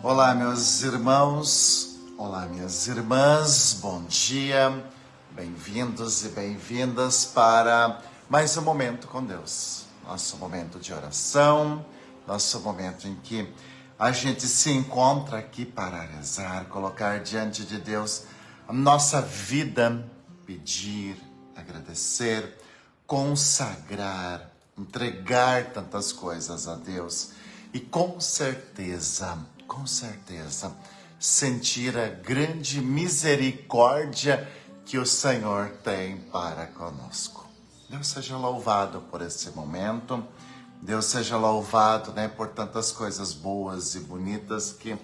Olá, meus irmãos, olá, minhas irmãs, bom dia, bem-vindos e bem-vindas para mais um momento com Deus, nosso momento de oração, nosso momento em que a gente se encontra aqui para rezar, colocar diante de Deus a nossa vida, pedir, agradecer, consagrar, entregar tantas coisas a Deus e com certeza, sentir a grande misericórdia que o Senhor tem para conosco. Deus seja louvado por esse momento, Deus seja louvado, por tantas coisas boas e bonitas que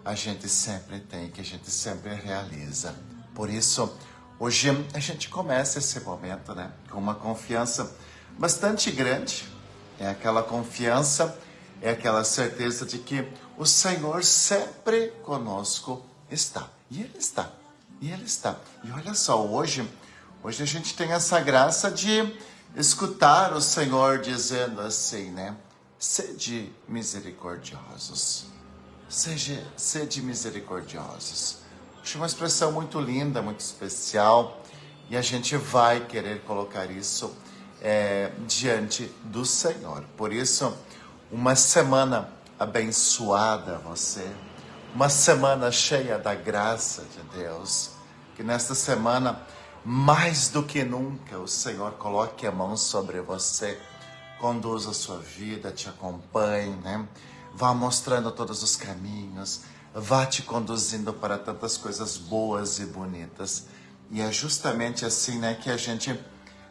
a gente sempre tem, que a gente sempre realiza. Por isso, hoje a gente começa esse momento, com uma confiança bastante grande. É aquela confiança, é aquela certeza de que o Senhor sempre conosco está. E Ele está. E Ele está. E olha só, hoje a gente tem essa graça de escutar o Senhor dizendo assim, Sede misericordiosos. Sede misericordiosos. Acho uma expressão muito linda, muito especial. E a gente vai querer colocar isso diante do Senhor. Por isso, uma semana abençoada a você, uma semana cheia da graça de Deus, que nesta semana, mais do que nunca, o Senhor coloque a mão sobre você, conduza a sua vida, te acompanhe, Vá mostrando todos os caminhos, vá te conduzindo para tantas coisas boas e bonitas. E é justamente assim, que a gente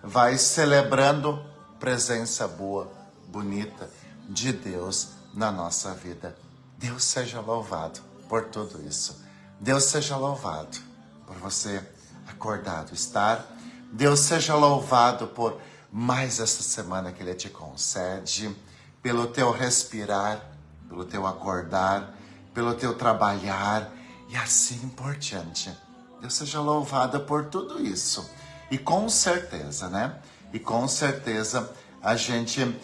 vai celebrando presença boa, bonita de Deus na nossa vida. Deus seja louvado por tudo isso. Deus seja louvado por você acordado estar. Deus seja louvado por mais essa semana que Ele te concede, pelo teu respirar, pelo teu acordar, pelo teu trabalhar e assim por diante. Deus seja louvado por tudo isso. E com certeza, E com certeza a gente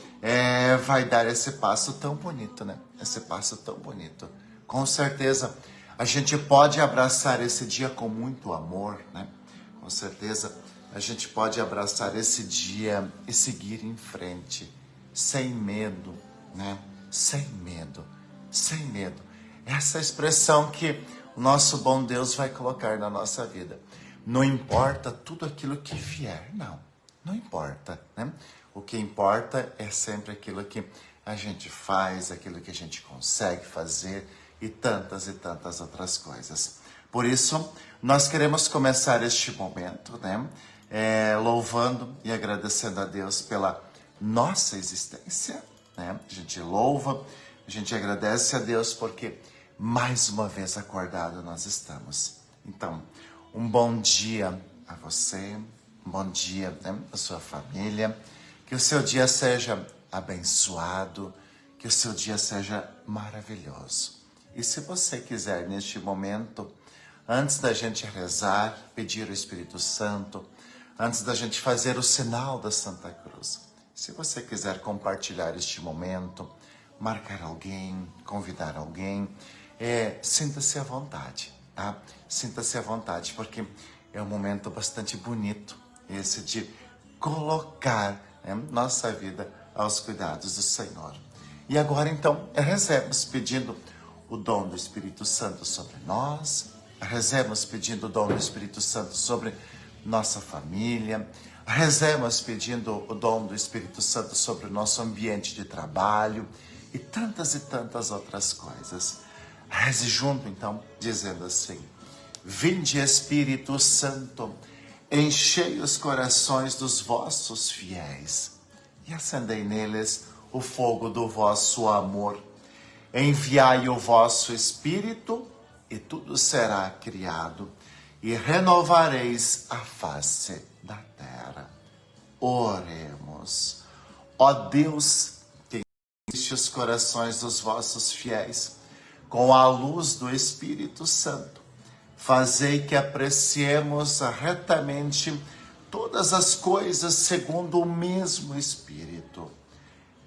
vai dar esse passo tão bonito, Esse passo tão bonito. Com certeza a gente pode abraçar esse dia com muito amor, Com certeza a gente pode abraçar esse dia e seguir em frente, sem medo, Sem medo, sem medo. Essa expressão que o nosso bom Deus vai colocar na nossa vida. Não importa tudo aquilo que vier, não importa, O que importa é sempre aquilo que a gente faz, aquilo que a gente consegue fazer e tantas outras coisas. Por isso, nós queremos começar este momento, louvando e agradecendo a Deus pela nossa existência, A gente louva, a gente agradece a Deus porque mais uma vez acordado nós estamos. Então, um bom dia a você, um bom dia à sua família, que o seu dia seja abençoado, que o seu dia seja maravilhoso. E se você quiser neste momento, antes da gente rezar, pedir o Espírito Santo, antes da gente fazer o sinal da Santa Cruz, se você quiser compartilhar este momento, marcar alguém, convidar alguém, sinta-se à vontade, tá? Sinta-se à vontade, porque é um momento bastante bonito, esse de colocar nossa vida aos cuidados do Senhor. E agora, então, rezemos pedindo o dom do Espírito Santo sobre nós, rezemos pedindo o dom do Espírito Santo sobre nossa família, rezemos pedindo o dom do Espírito Santo sobre o nosso ambiente de trabalho e tantas outras coisas. Reze junto, então, dizendo assim: Vinde, Espírito Santo, enchei os corações dos vossos fiéis e acendei neles o fogo do vosso amor. Enviai o vosso Espírito e tudo será criado e renovareis a face da terra. Oremos. Ó Deus, que enche os corações dos vossos fiéis com a luz do Espírito Santo, fazei que apreciemos retamente todas as coisas segundo o mesmo Espírito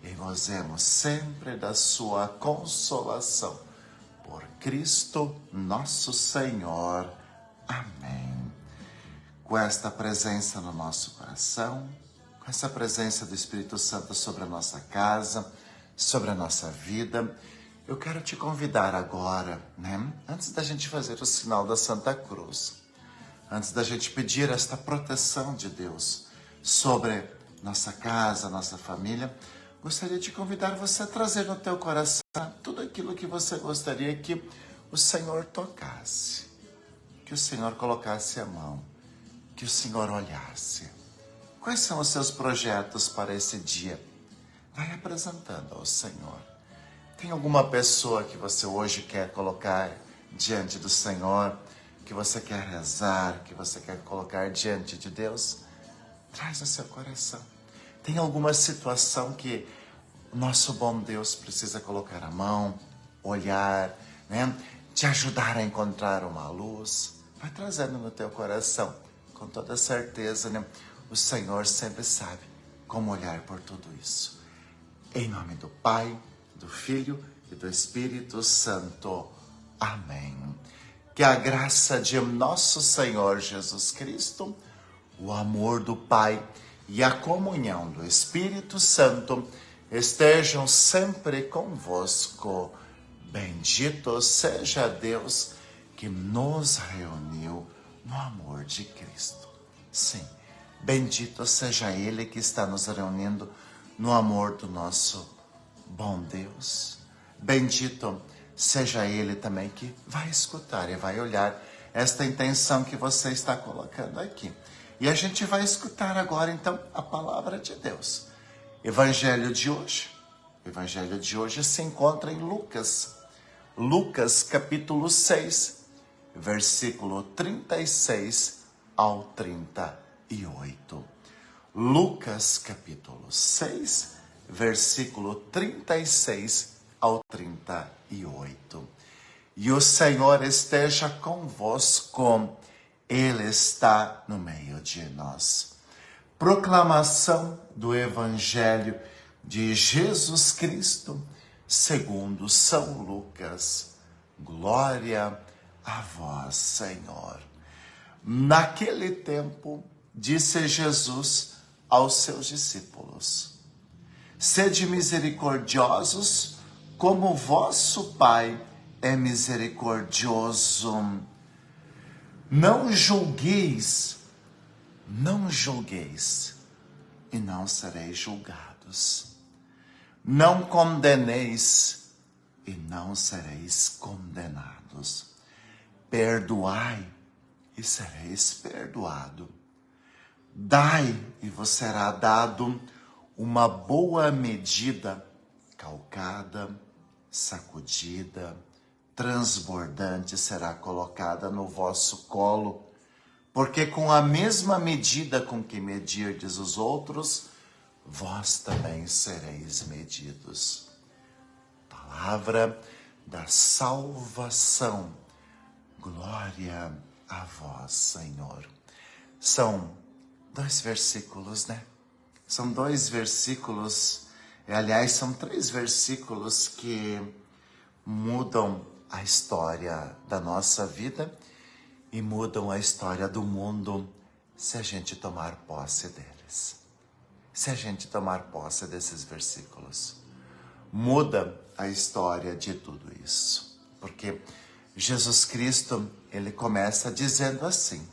e gozemos sempre da sua consolação. por Cristo nosso Senhor. Amém. Com esta presença no nosso coração, com essa presença do Espírito Santo sobre a nossa casa, sobre a nossa vida, eu quero te convidar agora, antes da gente fazer o sinal da Santa Cruz, antes da gente pedir esta proteção de Deus sobre nossa casa, nossa família, gostaria de convidar você a trazer no teu coração tudo aquilo que você gostaria que o Senhor tocasse, que o Senhor colocasse a mão, que o Senhor olhasse. Quais são os seus projetos para esse dia? Vai apresentando ao Senhor. Tem alguma pessoa que você hoje quer colocar diante do Senhor, que você quer rezar, que você quer colocar diante de Deus? Traz no seu coração. Tem alguma situação que o nosso bom Deus precisa colocar a mão, olhar, te ajudar a encontrar uma luz? Vai trazendo no teu coração, com toda certeza, o Senhor sempre sabe como olhar por tudo isso. Em nome do Pai, do Filho e do Espírito Santo. Amém. Que a graça de nosso Senhor Jesus Cristo, o amor do Pai e a comunhão do Espírito Santo estejam sempre convosco. Bendito seja Deus que nos reuniu no amor de Cristo. Sim, bendito seja Ele que está nos reunindo no amor do nosso bom Deus. Bendito seja Ele também que vai escutar e vai olhar esta intenção que você está colocando aqui. E a gente vai escutar agora, então, a palavra de Deus. Evangelho de hoje se encontra em Lucas. Lucas, capítulo 6, versículo 36 ao 38. Lucas, capítulo 6, versículo 36 ao 38. E o Senhor esteja convosco, Ele está no meio de nós. Proclamação do Evangelho de Jesus Cristo, segundo São Lucas. Glória a vós, Senhor. Naquele tempo, disse Jesus aos seus discípulos: sede misericordiosos, como vosso Pai é misericordioso. Não julgueis, e não sereis julgados. Não condeneis, e não sereis condenados. Perdoai, e sereis perdoado. Dai, e vos será dado uma boa medida, calcada, sacudida, transbordante será colocada no vosso colo, porque com a mesma medida com que medirdes os outros, vós também sereis medidos. Palavra da salvação. Glória a vós, Senhor. São 2 versículos, São 2 versículos, aliás, são 3 versículos que mudam a história da nossa vida e mudam a história do mundo se a gente tomar posse deles. Se a gente tomar posse desses versículos, muda a história de tudo isso. Porque Jesus Cristo, ele começa dizendo assim: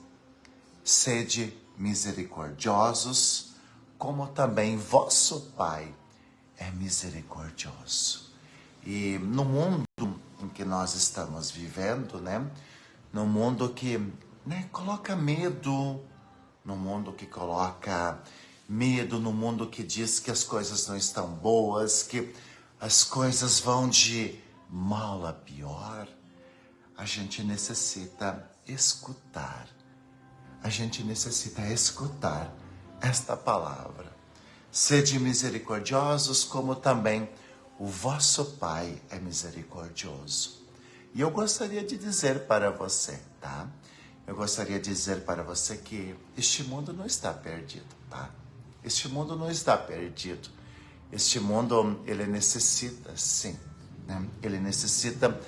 sede misericordiosos, como também vosso Pai é misericordioso. E no mundo em que nós estamos vivendo, no mundo que coloca medo, no mundo que coloca medo, no mundo que diz que as coisas não estão boas, que as coisas vão de mal a pior, a gente necessita escutar. A gente necessita escutar esta palavra. Sede misericordiosos, como também o vosso Pai é misericordioso. E eu gostaria de dizer para você, Eu gostaria de dizer para você que este mundo não está perdido, Este mundo não está perdido. Este mundo, ele necessita, sim, Ele necessita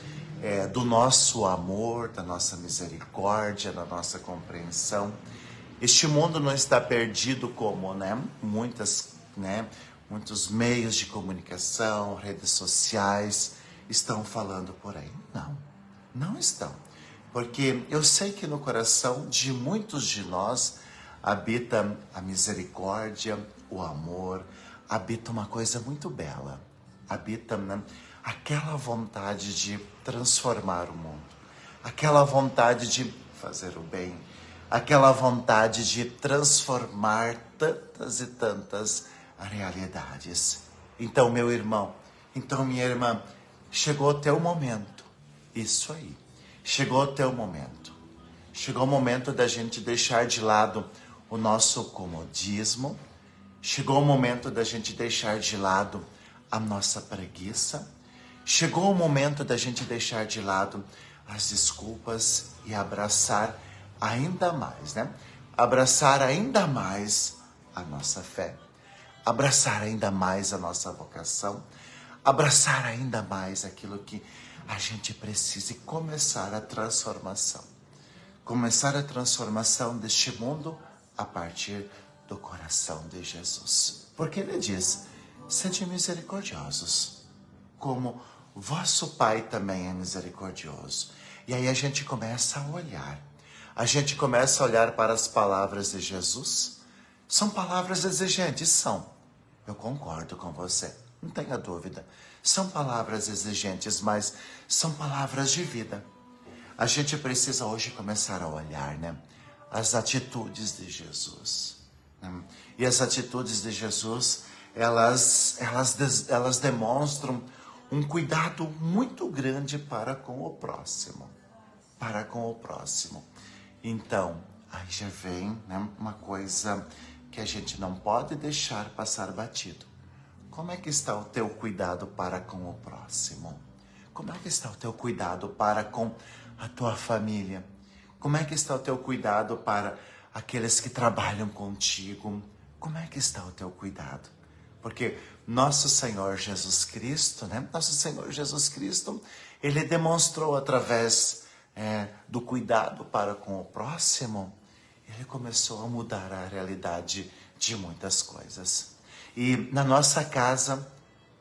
do nosso amor, da nossa misericórdia, da nossa compreensão. Este mundo não está perdido como, muitos meios de comunicação, redes sociais estão falando por aí. Não, não estão. Porque eu sei que no coração de muitos de nós habita a misericórdia, o amor, habita uma coisa muito bela. Habita, aquela vontade de transformar o mundo, aquela vontade de fazer o bem, aquela vontade de transformar tantas e tantas realidades. Então, meu irmão, então, minha irmã, chegou o teu momento. Isso aí. Chegou o teu momento. Chegou o momento da gente deixar de lado o nosso comodismo. Chegou o momento da gente deixar de lado a nossa preguiça. Chegou o momento da gente deixar de lado as desculpas e abraçar ainda mais, Abraçar ainda mais a nossa fé. Abraçar ainda mais a nossa vocação. Abraçar ainda mais aquilo que a gente precisa e começar a transformação. Começar a transformação deste mundo a partir do coração de Jesus. Porque ele diz, sede misericordiosos, como vosso Pai também é misericordioso. E aí a gente começa a olhar. A gente começa a olhar para as palavras de Jesus. São palavras exigentes? São. Eu concordo com você, não tenha dúvida. São palavras exigentes, mas são palavras de vida. A gente precisa hoje começar a olhar, as atitudes de Jesus. E as atitudes de Jesus, elas demonstram um cuidado muito grande para com o próximo. Para com o próximo. Então, aí já vem uma coisa que a gente não pode deixar passar batido. Como é que está o teu cuidado para com o próximo? Como é que está o teu cuidado para com a tua família? Como é que está o teu cuidado para aqueles que trabalham contigo? Como é que está o teu cuidado? Porque nosso Senhor Jesus Cristo, Nosso Senhor Jesus Cristo, ele demonstrou através do cuidado para com o próximo, ele começou a mudar a realidade de muitas coisas. E na nossa casa,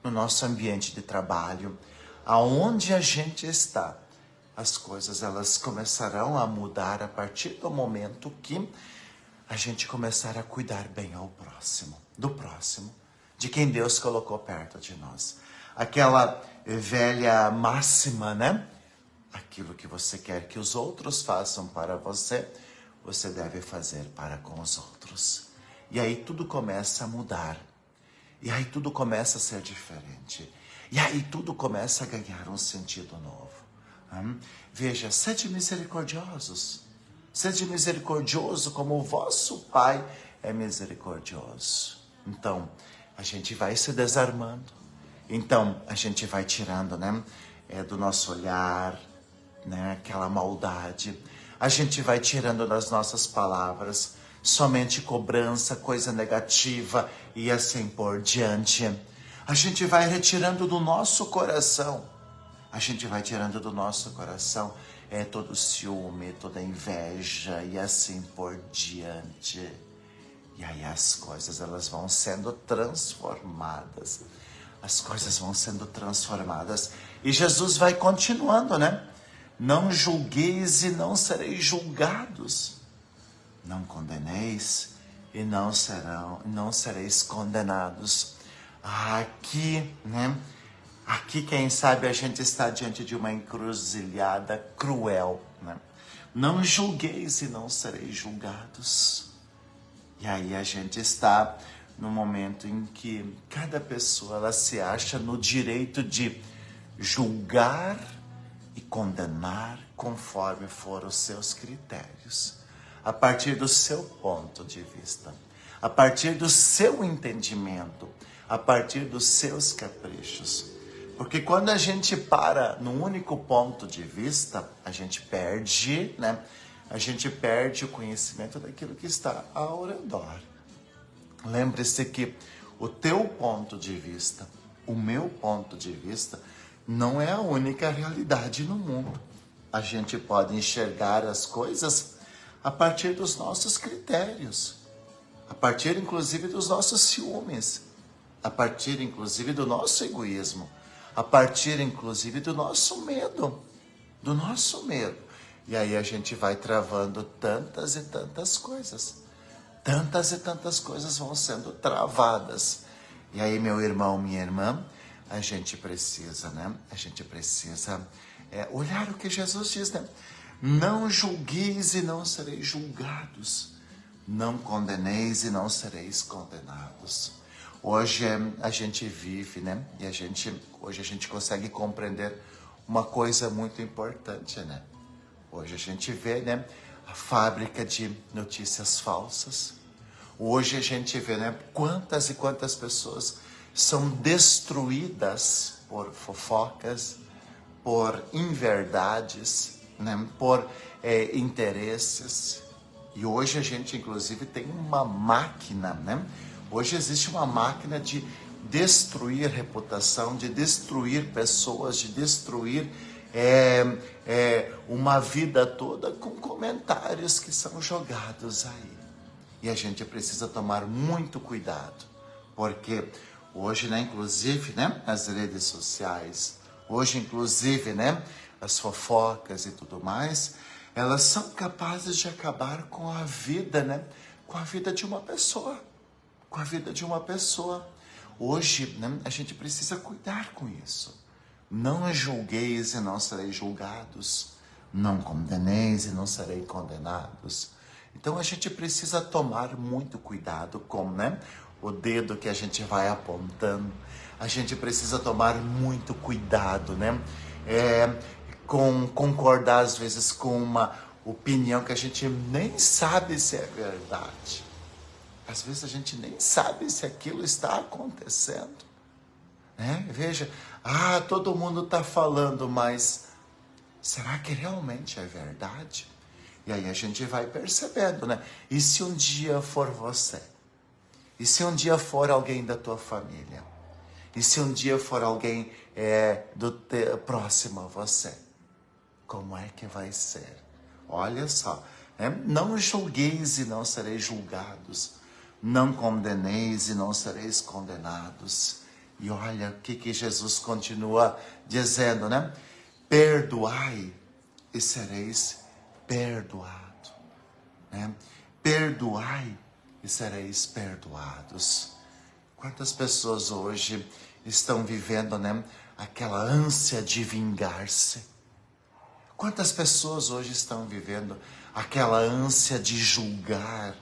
no nosso ambiente de trabalho, aonde a gente está, as coisas elas começarão a mudar a partir do momento que a gente começar a cuidar bem ao próximo, do próximo, de quem Deus colocou perto de nós. Aquela velha máxima, Aquilo que você quer que os outros façam para você, você deve fazer para com os outros. E aí tudo começa a mudar. E aí tudo começa a ser diferente. E aí tudo começa a ganhar um sentido novo. Veja, sede misericordiosos. Sede misericordioso como o vosso Pai é misericordioso. Então, a gente vai se desarmando. Então, a gente vai tirando, do nosso olhar, aquela maldade. A gente vai tirando das nossas palavras somente cobrança, coisa negativa e assim por diante. A gente vai retirando do nosso coração. A gente vai tirando do nosso coração todo ciúme, toda inveja e assim por diante. E aí as coisas elas vão sendo transformadas. As coisas vão sendo transformadas. E Jesus vai continuando, Não julgueis e não sereis julgados. Não condeneis e não sereis condenados. Aqui, Aqui, quem sabe, a gente está diante de uma encruzilhada cruel, Não julgueis e não sereis julgados. E aí a gente está no momento em que cada pessoa ela se acha no direito de julgar e condenar conforme foram os seus critérios, a partir do seu ponto de vista, a partir do seu entendimento, a partir dos seus caprichos. Porque quando a gente para num único ponto de vista, a gente perde, A gente perde o conhecimento daquilo que está ao redor. Lembre-se que o teu ponto de vista, o meu ponto de vista, não é a única realidade no mundo. A gente pode enxergar as coisas a partir dos nossos critérios, a partir inclusive dos nossos ciúmes, a partir inclusive do nosso egoísmo, a partir inclusive do nosso medo, do nosso medo. E aí a gente vai travando tantas e tantas coisas. Tantas e tantas coisas vão sendo travadas. E aí, meu irmão, minha irmã, a gente precisa, né? A gente precisa olhar o que Jesus diz, né? Não julgueis e não sereis julgados. Não condeneis e não sereis condenados. Hoje a gente vive, né? E hoje a gente consegue compreender uma coisa muito importante, né? Hoje a gente vê, né, a fábrica de notícias falsas. Hoje a gente vê, né, quantas e quantas pessoas são destruídas por fofocas, por inverdades, né, por interesses. E hoje a gente, inclusive, tem uma máquina, né? Hoje existe uma máquina de destruir reputação, de destruir pessoas, de destruir uma vida toda com comentários que são jogados aí. E a gente precisa tomar muito cuidado, porque hoje, né, inclusive, né, as redes sociais, hoje, inclusive, né, as fofocas e tudo mais, elas são capazes de acabar com a vida, né, com a vida de uma pessoa, com a vida de uma pessoa. Hoje, né, a gente precisa cuidar com isso. Não julgueis e não sereis julgados. Não condeneis e não sereis condenados. Então a gente precisa tomar muito cuidado com, né, o dedo que a gente vai apontando. A gente precisa tomar muito cuidado, né, com concordar às vezes com uma opinião que a gente nem sabe se é verdade. Às vezes a gente nem sabe se aquilo está acontecendo. Veja, todo mundo está falando, mas será que realmente é verdade? E aí a gente vai percebendo, né? E se um dia for você? E se um dia for alguém da tua família? E se um dia for alguém próximo a você? Como é que vai ser? Olha só, né? Não julgueis e não sereis julgados. Não condeneis e não sereis condenados. E olha o que Jesus continua dizendo, né? Perdoai e sereis perdoado, né? Perdoai e sereis perdoados. Quantas pessoas hoje estão vivendo, né, aquela ânsia de vingar-se? Quantas pessoas hoje estão vivendo aquela ânsia de julgar?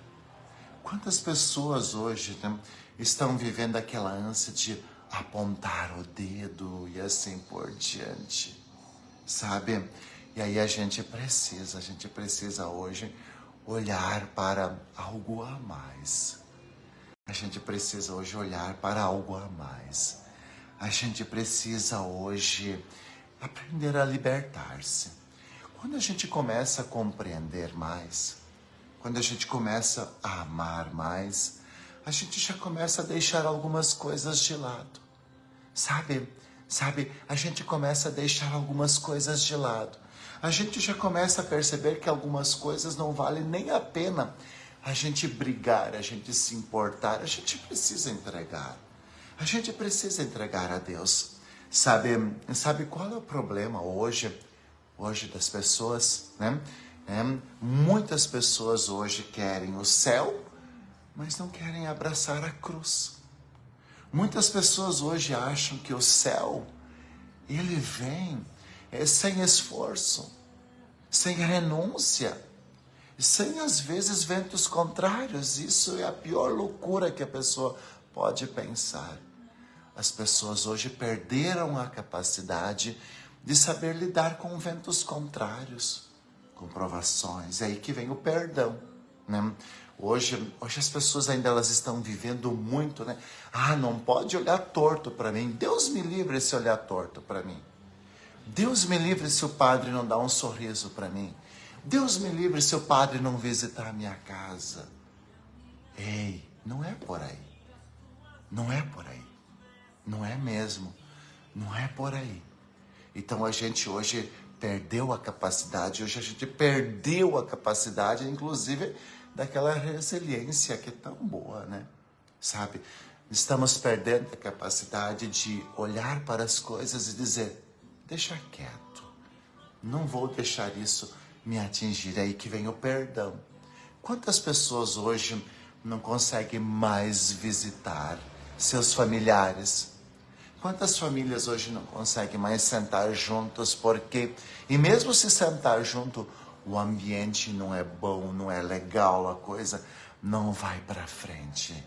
Quantas pessoas hoje, né, estão vivendo aquela ânsia de apontar o dedo e assim por diante, sabe? E aí a gente precisa hoje olhar para algo a mais. A gente precisa hoje olhar para algo a mais. A gente precisa hoje aprender a libertar-se. Quando a gente começa a compreender mais, quando a gente começa a amar mais, a gente já começa a deixar algumas coisas de lado. Sabe, a gente começa a deixar algumas coisas de lado. A gente já começa a perceber que algumas coisas não valem nem a pena a gente brigar, a gente se importar. A gente precisa entregar. A gente precisa entregar a Deus. Sabe qual é o problema hoje das pessoas, né? Muitas pessoas hoje querem o céu, mas não querem abraçar a cruz. Muitas pessoas hoje acham que o céu, ele vem sem esforço, sem renúncia, sem às vezes ventos contrários. Isso é a pior loucura que a pessoa pode pensar. As pessoas hoje perderam a capacidade de saber lidar com ventos contrários, com provações. É aí que vem o perdão, né? Hoje as pessoas ainda elas estão vivendo muito, né? Não pode olhar torto para mim. Deus me livre se olhar torto para mim. Deus me livre se o padre não dá um sorriso para mim. Deus me livre se o padre não visitar a minha casa. Ei, não é por aí. Não é por aí. Não é mesmo. Não é por aí. Então a gente hoje perdeu a capacidade, hoje a gente perdeu a capacidade, inclusive, daquela resiliência que é tão boa, né? Sabe? Estamos perdendo a capacidade de olhar para as coisas e dizer, deixa quieto, não vou deixar isso me atingir, é aí que vem o perdão. Quantas pessoas hoje não conseguem mais visitar seus familiares? Quantas famílias hoje não conseguem mais sentar juntos porque, e mesmo se sentar junto, o ambiente não é bom, não é legal, a coisa não vai para frente.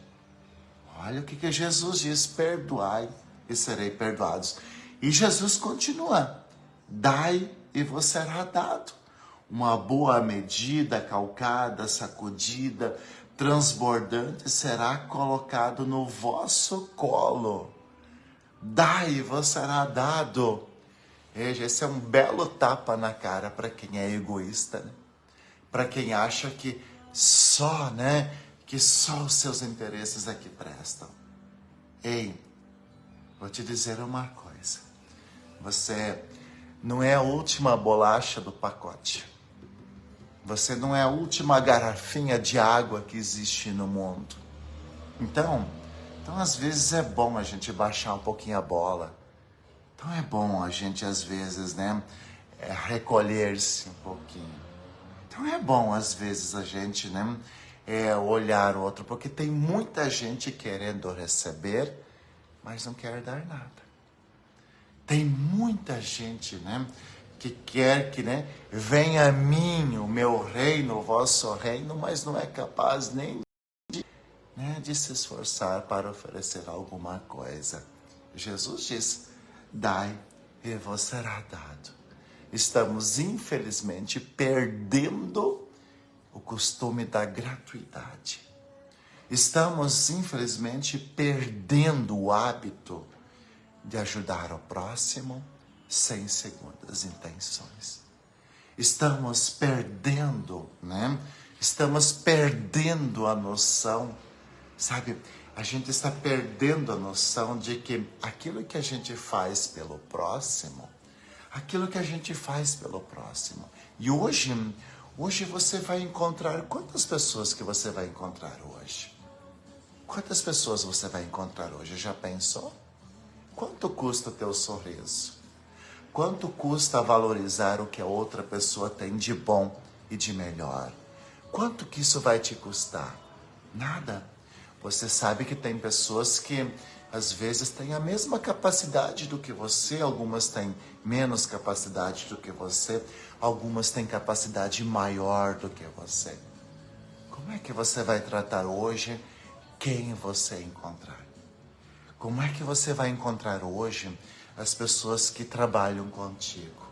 Olha o que Jesus diz, perdoai e serei perdoados. E Jesus continua, dai e vos será dado. Uma boa medida, calcada, sacudida, transbordante será colocado no vosso colo. Dai e vos será dado. Veja, esse é um belo tapa na cara para quem é egoísta, né? Para quem acha que só, né? Que só os seus interesses é que prestam. Ei, vou te dizer uma coisa. Você não é a última bolacha do pacote. Você não é a última garrafinha de água que existe no mundo. Então, às vezes é bom a gente baixar um pouquinho a bola. Então é bom a gente, às vezes, né, recolher-se um pouquinho. Então é bom, às vezes, a gente, né, olhar o outro, porque tem muita gente querendo receber, mas não quer dar nada. Tem muita gente, né, que quer que, né, venha a mim o meu reino, o vosso reino, mas não é capaz nem de se esforçar para oferecer alguma coisa. Jesus diz, dai e vos será dado. Estamos, infelizmente, perdendo o costume da gratuidade. Estamos, infelizmente, perdendo o hábito de ajudar o próximo sem segundas intenções. Estamos perdendo, né? Estamos perdendo a noção, sabe? A gente está perdendo a noção de que aquilo que a gente faz pelo próximo, E hoje você vai encontrar, quantas pessoas que você vai encontrar hoje? Quantas pessoas você vai encontrar hoje? Já pensou? Quanto custa o teu sorriso? Quanto custa valorizar o que a outra pessoa tem de bom e de melhor? Quanto que isso vai te custar? Nada. Você sabe que tem pessoas que às vezes têm a mesma capacidade do que você, algumas têm menos capacidade do que você, algumas têm capacidade maior do que você. Como é que você vai tratar hoje quem você encontrar? Como é que você vai encontrar hoje as pessoas que trabalham contigo?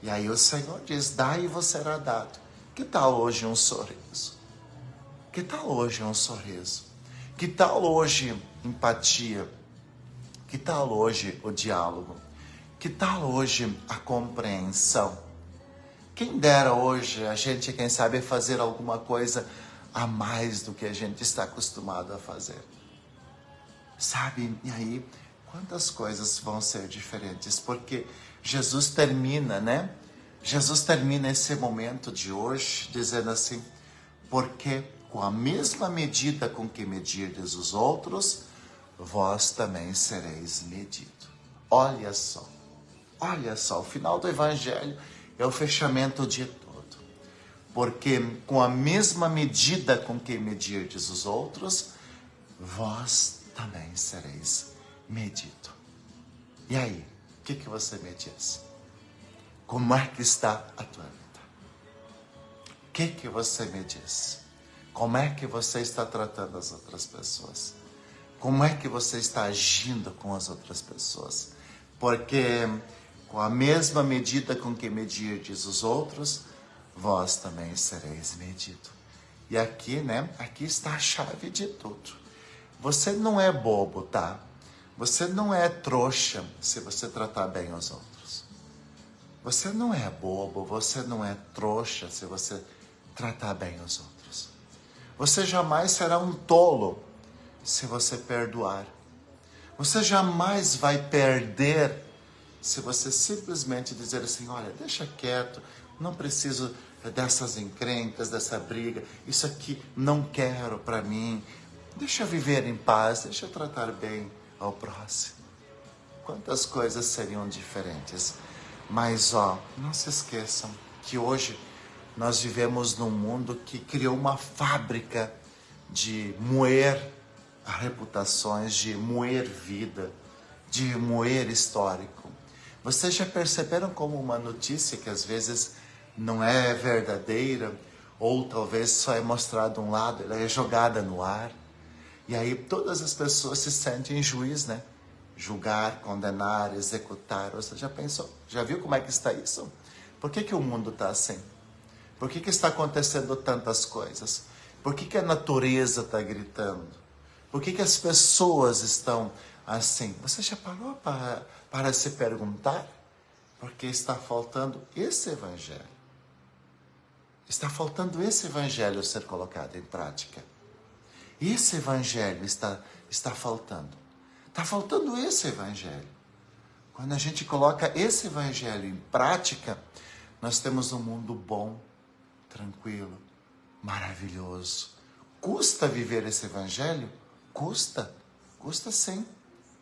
E aí o Senhor diz, dai e vos será dado. Que tal hoje um sorriso? Que tal hoje um sorriso? Que tal hoje empatia? Que tal hoje o diálogo? Que tal hoje a compreensão? Quem dera hoje a gente, quem sabe, fazer alguma coisa a mais do que a gente está acostumado a fazer. Sabe? E aí, quantas coisas vão ser diferentes? Porque Jesus termina, né? Jesus termina esse momento de hoje dizendo assim, porque com a mesma medida com que medirdes os outros, vós também sereis medido. Olha só, o final do Evangelho é o fechamento de tudo. Porque com a mesma medida com que medirdes os outros, vós também sereis medido. E aí, o que você me diz? Como é que está a tua vida? O que você me diz? Como é que você está tratando as outras pessoas? Como é que você está agindo com as outras pessoas? Porque com a mesma medida com que medirdes os outros, vós também sereis medido. E aqui, né? Aqui está a chave de tudo. Você não é bobo, tá? Você não é trouxa se você tratar bem os outros. Você não é bobo, você não é trouxa se você tratar bem os outros. Você jamais será um tolo se você perdoar. Você jamais vai perder se você simplesmente dizer assim, olha, deixa quieto, não preciso dessas encrencas, dessa briga, isso aqui não quero para mim, deixa eu viver em paz, deixa eu tratar bem ao próximo. Quantas coisas seriam diferentes? Mas, não se esqueçam que hoje nós vivemos num mundo que criou uma fábrica de moer reputações, de moer vida, de moer histórico. Vocês já perceberam como uma notícia que às vezes não é verdadeira, ou talvez só é mostrado um lado, ela é jogada no ar, e aí todas as pessoas se sentem juiz, né? Julgar, condenar, executar. Você já pensou? Já viu como é que está isso? Por que o mundo está assim? Por que está acontecendo tantas coisas? Por que a natureza está gritando? Por que as pessoas estão assim? Você já parou para se perguntar? Porque está faltando esse evangelho. Está faltando esse evangelho ser colocado em prática. Esse evangelho está faltando. Está faltando esse evangelho. Quando a gente coloca esse evangelho em prática, nós temos um mundo bom, tranquilo, maravilhoso. Custa viver esse evangelho? Custa. Custa sim.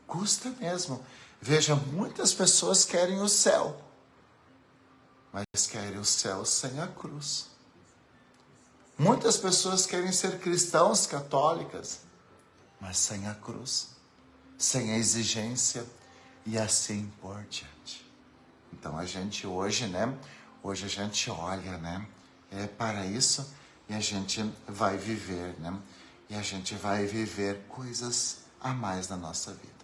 Custa mesmo. Veja, muitas pessoas querem o céu, mas querem o céu sem a cruz. Muitas pessoas querem ser cristãos católicas, mas sem a cruz, sem a exigência e assim por diante. Então a gente hoje, né? Hoje a gente olha, né? Para isso e a gente vai viver, né? E a gente vai viver coisas a mais na nossa vida.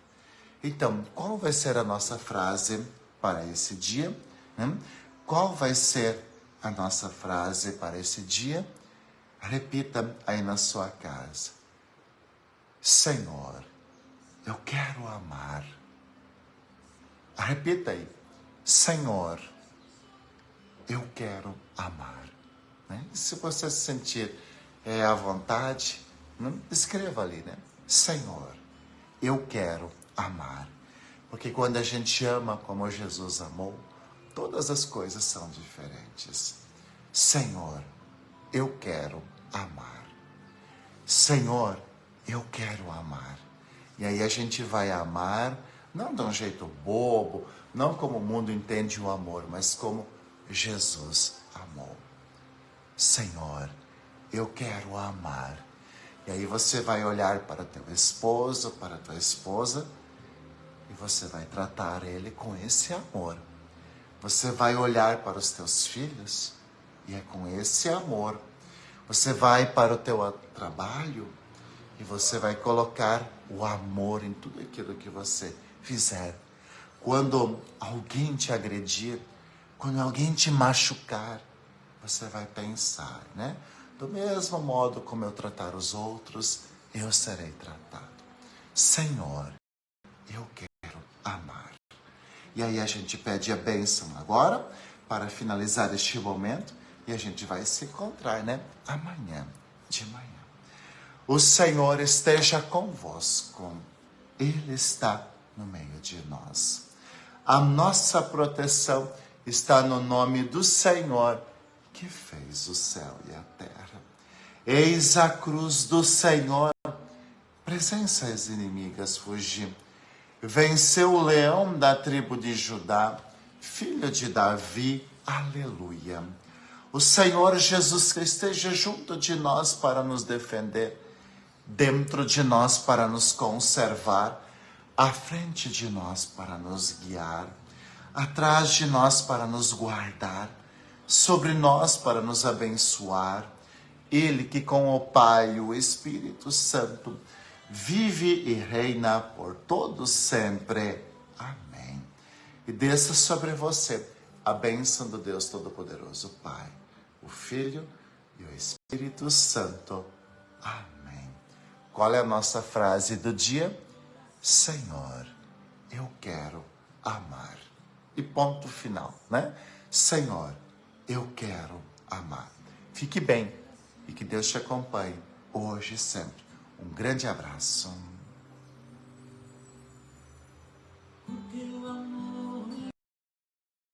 Então, qual vai ser a nossa frase para esse dia? Né? Qual vai ser a nossa frase para esse dia? Repita aí na sua casa. Senhor, eu quero amar. Repita aí. Senhor, eu quero amar. Né? Se você se sentir à vontade, escreva ali, né? Senhor, eu quero amar. Porque quando a gente ama como Jesus amou, todas as coisas são diferentes. Senhor, eu quero amar. Senhor, eu quero amar. E aí a gente vai amar, não de um jeito bobo, não como o mundo entende o amor, mas como Jesus amou. Senhor, eu quero amar. E aí você vai olhar para teu esposo, para tua esposa, e você vai tratar ele com esse amor. Você vai olhar para os teus filhos, e é com esse amor. Você vai para o teu trabalho, e você vai colocar o amor em tudo aquilo que você fizer. Quando alguém te agredir, quando alguém te machucar, você vai pensar, né? Do mesmo modo como eu tratar os outros, eu serei tratado. Senhor, eu quero amar. E aí a gente pede a bênção agora, para finalizar este momento, e a gente vai se encontrar, né? Amanhã de manhã. O Senhor esteja convosco. Ele está no meio de nós. A nossa proteção está no nome do Senhor, que fez o céu e a terra. Eis a cruz do Senhor, presenças inimigas fugir. Venceu o leão da tribo de Judá, filho de Davi, aleluia. O Senhor Jesus Cristo esteja junto de nós para nos defender, dentro de nós para nos conservar, à frente de nós para nos guiar, atrás de nós para nos guardar, sobre nós para nos abençoar. Ele que com o Pai e o Espírito Santo vive e reina por todos sempre. Amém. E desça sobre você a bênção do Deus Todo-Poderoso, Pai, o Filho e o Espírito Santo. Amém. Qual é a nossa frase do dia? Senhor, eu quero amar. E ponto final, né? Senhor, eu quero amar. Fique bem e que Deus te acompanhe hoje e sempre. Um grande abraço.